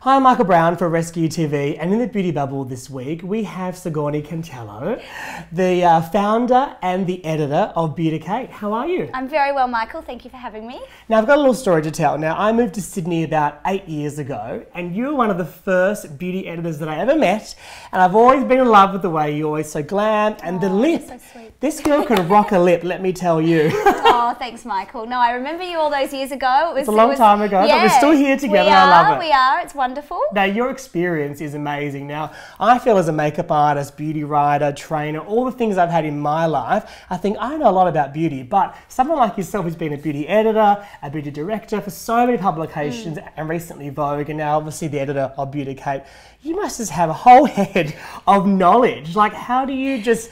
Hi, I'm Michael Brown for Rescue TV, and in the Beauty Bubble this week we have Sigourney Cantello, the founder and the editor of Beauticate. How are you? I'm very well, Michael. Thank you for having me. Now, I've got a little story to tell. Now, I moved to Sydney about 8 years ago, and you were one of the first beauty editors that I ever met, and I've always been in love with the way you're always so glam, and the lip. So sweet. This girl can rock a lip, let me tell you. Oh, thanks, Michael. No, I remember you all those years ago. It's a long time ago, but we're still here together. I love it. We are. It's wonderful. Now, your experience is amazing. Now, I feel as a makeup artist, beauty writer, trainer, all the things I've had in my life, I think I know a lot about beauty, but someone like yourself who's been a beauty editor, a beauty director for so many publications, and recently Vogue, and now obviously the editor of Beauticate, you must just have a whole head of knowledge. Like, how do you just,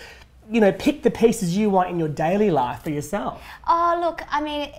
you know, pick the pieces you want in your daily life for yourself? Oh, look, I mean,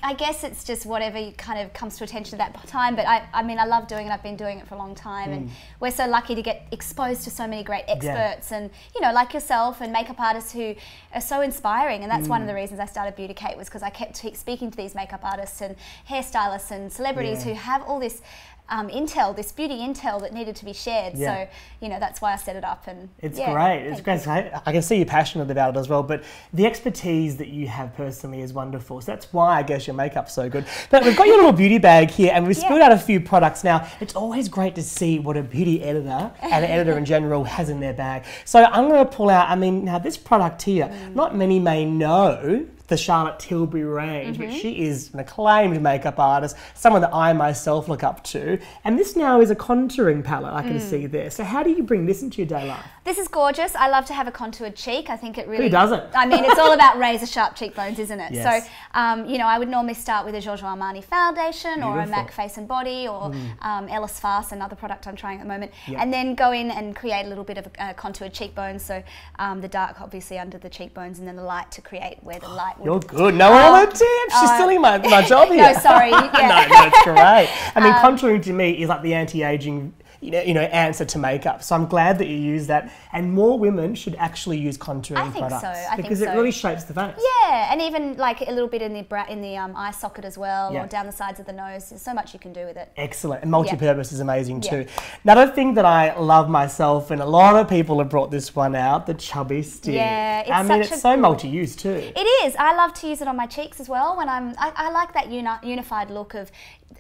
I guess it's just whatever kind of comes to attention at that time, but I mean, I love doing it. I've been doing it for a long time, and we're so lucky to get exposed to so many great experts and, you know, like yourself and makeup artists who are so inspiring, and that's one of the reasons I started Beauticate, was because I kept speaking to these makeup artists and hairstylists and celebrities who have all this intel, this beauty intel that needed to be shared. So, you know, that's why I set it up. And it's great. It's great. I can see you're passionate about it as well, but the expertise that you have personally is wonderful. So that's why I guess your makeup's so good. But we've got your little beauty bag here, and we've spilled out a few products. Now, it's always great to see what a beauty editor and an editor in general has in their bag. So I'm going to pull out, I mean, now this product here, not many may know the Charlotte Tilbury range, but she is an acclaimed makeup artist, someone that I myself look up to. And this now is a contouring palette, I can see there. So how do you bring this into your day life? This is gorgeous. I love to have a contoured cheek. I think it really... Who doesn't? I mean, it's all about razor sharp cheekbones, isn't it? Yes. So, you know, I would normally start with a Giorgio Armani foundation or a MAC Face and Body or Ellis Fast, another product I'm trying at the moment, and then go in and create a little bit of a contoured cheekbones. So the dark obviously under the cheekbones, and then the light to create where the light would... You're good. No all the tips. She's stealing my job here. No, sorry. No, that's great. I mean, contouring to me is like the anti-aging, you know, answer to makeup. So I'm glad that you use that, and more women should actually use contouring products. I think because it really shapes the face. Yeah, and even like a little bit in the eye socket as well, or down the sides of the nose. There's so much you can do with it. Excellent, and multi-purpose is amazing too. Another thing that I love myself, and a lot of people have brought this one out, the Chubby Stick. Yeah, it's so multi-use too. It is. I love to use it on my cheeks as well. When I like that unified look of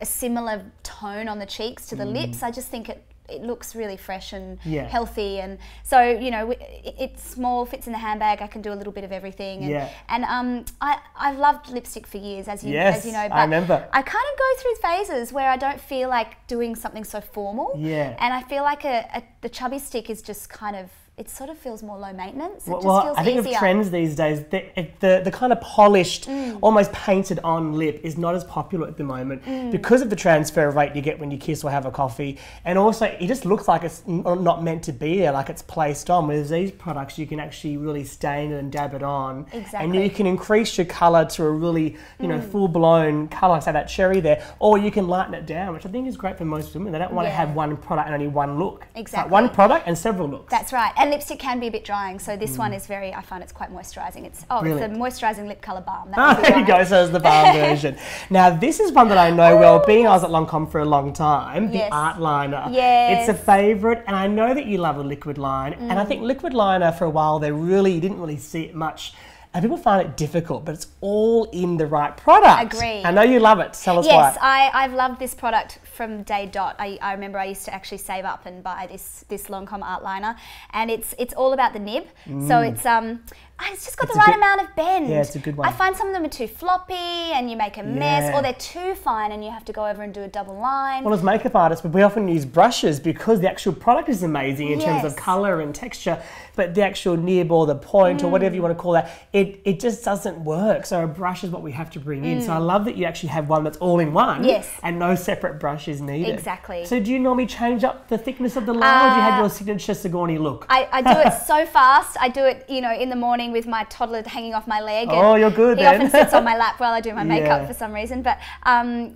a similar tone on the cheeks to the lips. I just think it looks really fresh and healthy, and so, you know, it's small, fits in the handbag. I can do a little bit of everything, and I've loved lipstick for years, as you know. But I remember. I kind of go through phases where I don't feel like doing something so formal, and I feel like the Chubby Stick is just kind of, it sort of feels more low maintenance. It just feels I think easier. of trends these days, the kind of polished, almost painted on lip is not as popular at the moment because of the transfer rate you get when you kiss or have a coffee. And also, it just looks like it's not meant to be there, like it's placed on. Whereas these products, you can actually really stain it and dab it on. Exactly. And you can increase your colour to a really, you know, full-blown colour, say that cherry there. Or you can lighten it down, which I think is great for most women. They don't want to have one product and only one look. Exactly. Like one product and several looks. That's right. And lipstick can be a bit drying, so this one is very, I find it's quite moisturising. It's the moisturising lip colour balm. There you go, so it's the balm version. Now, this is one that I know well, being I was at Lancôme for a long time, the Art Liner. Yes. It's a favourite, and I know that you love a liquid line, and I think liquid liner for a while, you didn't really see it much. And people find it difficult, but it's all in the right product. Agreed. I know you love it. Tell us why. Yes, I've loved this product from day dot. I remember I used to actually save up and buy this Lancôme Art Liner, and it's all about the nib. So it's just got the right amount of bend. Yeah, it's a good one. I find some of them are too floppy and you make a mess, or they're too fine and you have to go over and do a double line. Well, as makeup artists, we often use brushes because the actual product is amazing in terms of colour and texture, but the actual nib or the point or whatever you want to call that, it just doesn't work. So a brush is what we have to bring in. So I love that you actually have one that's all in one and no separate brush is needed. Exactly. So do you normally change up the thickness of the line, or do you have your signature Sigourney look? I do it so fast. I do it, you know, in the morning morning with my toddler hanging off my leg. Oh, you're good he then. often sits on my lap while I do my makeup Yeah. for some reason. But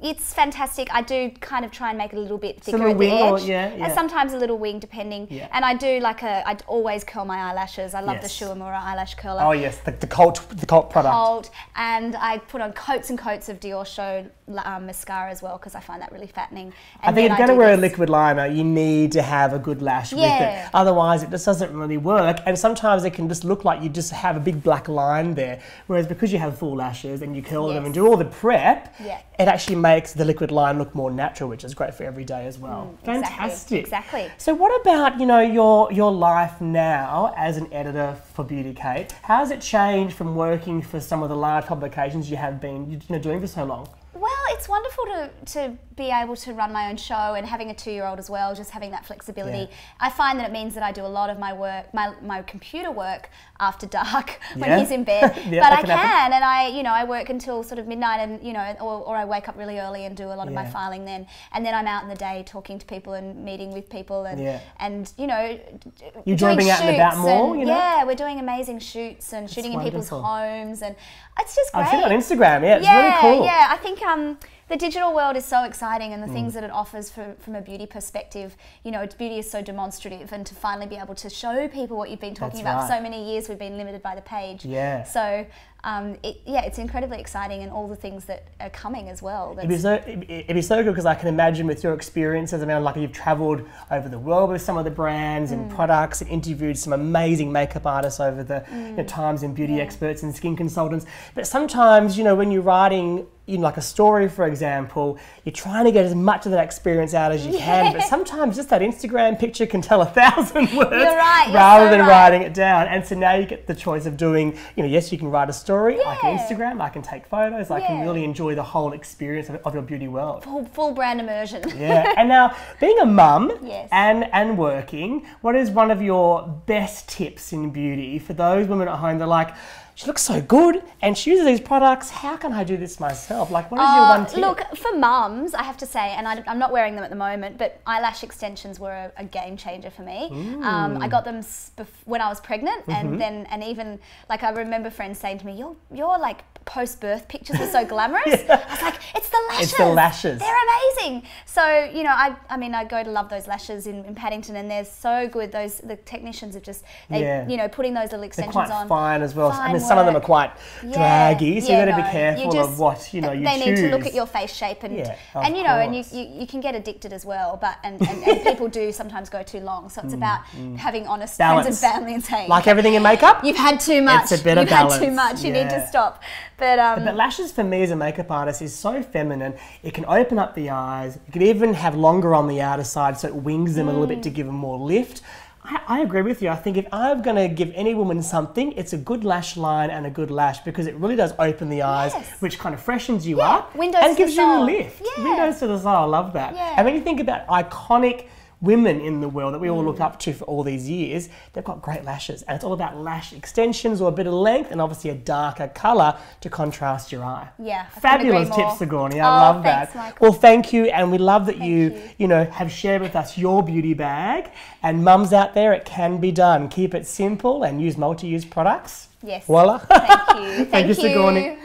it's fantastic. I do kind of try and make it a little bit thicker little at the wing or- edge. yeah. And sometimes a little wing, depending. Yeah. And I do I'd always curl my eyelashes. I love the Yes. Shuamura eyelash curler. Oh yes, the cult product. Cold, and I put on coats and coats of Dior Show mascara as well because I find that really fattening. And I think if then you're going to do wear a this. liquid liner, you need to have a good lash with Yeah. it. Otherwise, it just doesn't really work. And sometimes it can just look like you just have a big black line there. Whereas because you have full lashes and you curl them and do all the prep, Yeah. it actually makes the liquid line look more natural, which is great for every day as well. Fantastic. Exactly. So what about, your life now as an editor for Beauty Kate? How has it changed from working for some of the large publications you have been doing for so long? Well, it's wonderful to be able to run my own show, and having a 2-year-old as well, just having that flexibility. Yeah. I find that it means that I do a lot of my work, my computer work after dark when Yeah. he's in bed. Yeah, but that I can happen. and I work until sort of midnight, and or I wake up really early and do a lot of my Yeah. filing then, and then I'm out in the day talking to people and meeting with people, and Yeah. you're enjoy being out and about more, Yeah, we're doing amazing shoots and shooting in people's wonderful. homes, and it's just great. I've seen it on Instagram, it's really cool. Yeah, I think the digital world is so exciting, and the things that it offers from a beauty perspective, beauty is so demonstrative, and to finally be able to show people what you've been talking That's about right. for so many years, we've been limited by the page. Yeah. So, it's incredibly exciting, and all the things that are coming as well. It'd be so good because I can imagine with your experiences, like you've travelled over the world with some of the brands and products and interviewed some amazing makeup artists over the times, and beauty experts and skin consultants. But sometimes, when you're writing like a story, for example, you're trying to get as much of that experience out as you can, but sometimes just that Instagram picture can tell 1,000 words right, rather than writing it down. And so now you get the choice of doing, yes, you can write a story, I can Instagram, I can take photos, I can really enjoy the whole experience of your beauty world. Full brand immersion. Yeah, and now being a mum Yes. and working, what is one of your best tips in beauty for those women at home that are like, she looks so good and she uses these products, how can I do this myself? Like, what is your one tip? Look, for mums, I have to say, and I'm not wearing them at the moment, but eyelash extensions were a game changer for me. I got them when I was pregnant, and even like I remember friends saying to me, "Your like post-birth pictures are so glamorous." I was like, "It's the lashes. It's the lashes. They're amazing." So I go to love those lashes in Paddington, and they're so good. The technicians are just putting those little They're extensions quite on. fine as well. Fine some of them are work. quite draggy, so you've got to be careful of what you They choose. need to look at your face shape, and you can get addicted as well. But and people do sometimes go too long, so it's about having honest Balance. friends and family and saying, Like everything in makeup, you've had too much. It's a bit of You've balance. had too much. You need to Yeah. stop. But lashes for me as a makeup artist is so feminine. It can open up the eyes. You can even have longer on the outer side, so it wings them a little bit to give them more lift. I agree with you. I think if I'm going to give any woman something, it's a good lash line and a good lash, because it really does open the eyes, which kind of freshens you up windows and to the gives you a soul. lift. Yeah. Windows to the soul. I love that. Yeah. And when you think about iconic women in the world that we all look up to for all these years, they've got great lashes, and it's all about lash extensions or a bit of length, and obviously a darker colour to contrast your eye. Yeah, I couldn't Fabulous agree more. tips, Sigourney. I love thanks, that. Michael. Well, thank you, and we love that you. you have shared with us your beauty bag. And mums out there, it can be done. Keep it simple and use multi-use products. Yes. Voila. Thank you. Thank you, Sigourney.